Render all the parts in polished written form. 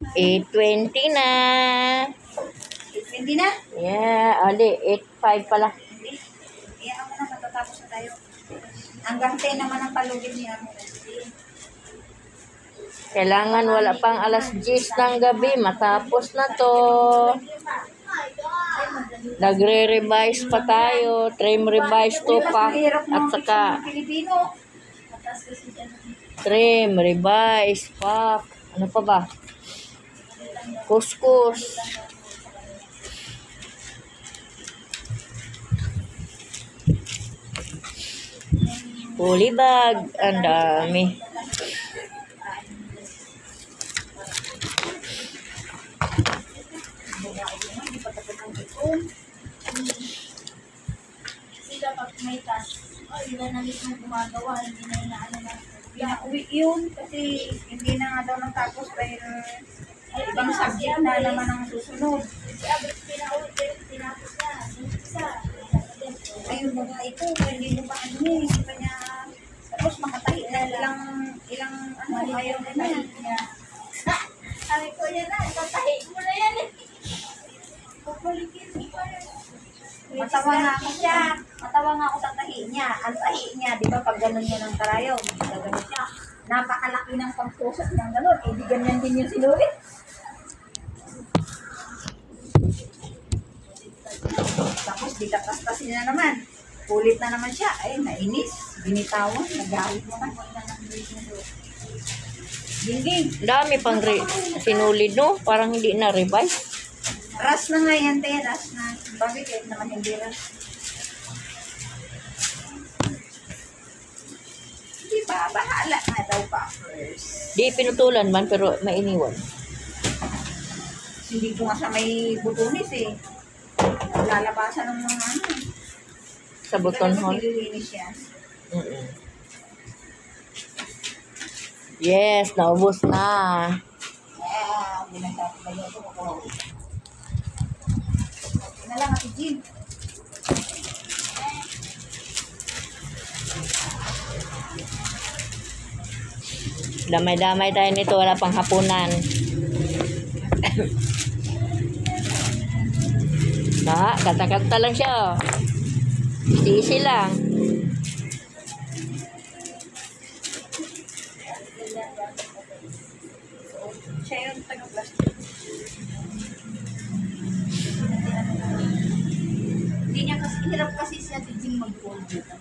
8:20 na. 8:20 na? Yeah, ali, 8:05 pala. Hindi. Iyan mo na, matatapos na tayo. Hanggang 10 naman ang palugid niya. Kailangan wala pang alas 10 ng gabi. Matapos na to. Nagre-revise pa tayo. Trim revise to pa. At saka trim, revise, pa. Ano pa ba? Kuskus. Polybag. Ang dami. Kasi dapat may task. Ilan na mismo gumagawa, hindi na inaano na. Pinauwi yun kasi hindi na nga daw natapos dahil ibang subject na naman ang susunod. Pinauwi pero tinapos na. Ayun mga ito, hindi mo pa ano eh. Hindi pa niya, tapos makatahi na ilang ano, ayaw na niya. Sabi ko yan na, tatahi mo na yan eh. Pupalikin mo pa yan. Matawa nga ako siya. Matawa nga ako sa tahi niya. Ang tahi niya, di ba pag gano'n niya ng karayaw, gano'n siya. Napakalaki ng pagtusok ng gano'n. Eh, di ganyan din yung sinulit. Tapos, di katastasin na naman. Kulit na naman siya. Ay, nainis. Binitawan. Nagalit naman. Dingding. Dami pang sinulid, no? Parang hindi na revise. Ras na nga yan, te. Ras na. Bakit kahit naman hindi ras? Di ba? Bahala nga daw pa first. Di pinutulan man, pero mainiwan. Hindi ko nga sa may butunis eh. Lalabasan ng mga ano. Sa button hole. Nililinis yan. Yes, naubos na. Ginagawa ko. Okay na lang, Ate Jean. Damay-damay tayo nito, wala pang hapunan. Kata-kata lang siya. Easy lang. Siya yung taga-plastic. Hindi niya kasi, hirap kasi siya Ate Jean mag-fold dito.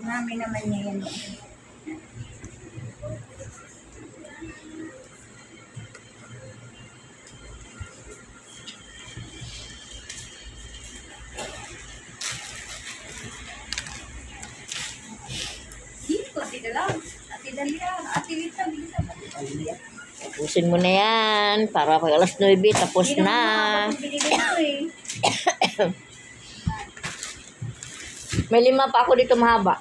Namin naman niya yan. Dito, Ate Dala. Ate Dalia. Ate Lita. Tapusin mo na yan. Para pag alas 9, tapos na. May 5 pa ako dito mahaba.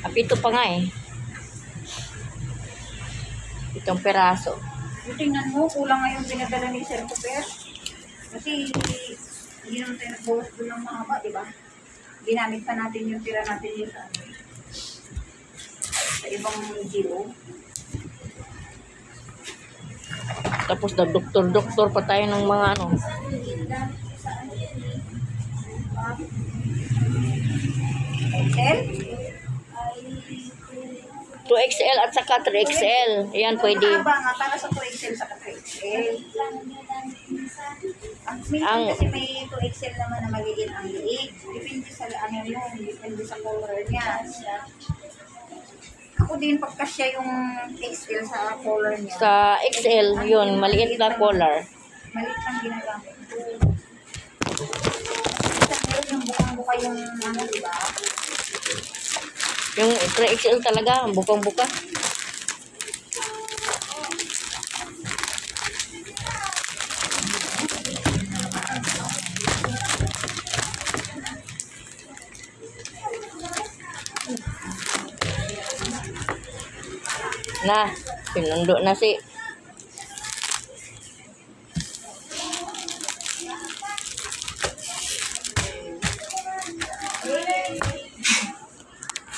Apito pa nga eh. Itong peraso. Tingnan mo, kulang nga yung pinadala ni Sir Cooper. Kasi hindi naman tayo nagbawas doon ng mahaba, di ba? Ginamit pa natin yung tira natin yung sa ibang giro. Tapos nag-doktor pa tayo ng mga ano. XL? 2XL at saka 3XL. Ayan, pwede. Mahaba nga, para sa 2XL sa 3XL. Minsan kasi may 2XL naman na maliit ang liig. Depende sa ano yun, depende sa color niya. Ako din pagkasya yung XL sa color niya. Sa XL, yun, maliit na collar. Maliit ang ginagamit. Meron yung bukang-buka yung ano, di ba? Yung 3XL talaga, ang bukang-buka. Na, pinundo na si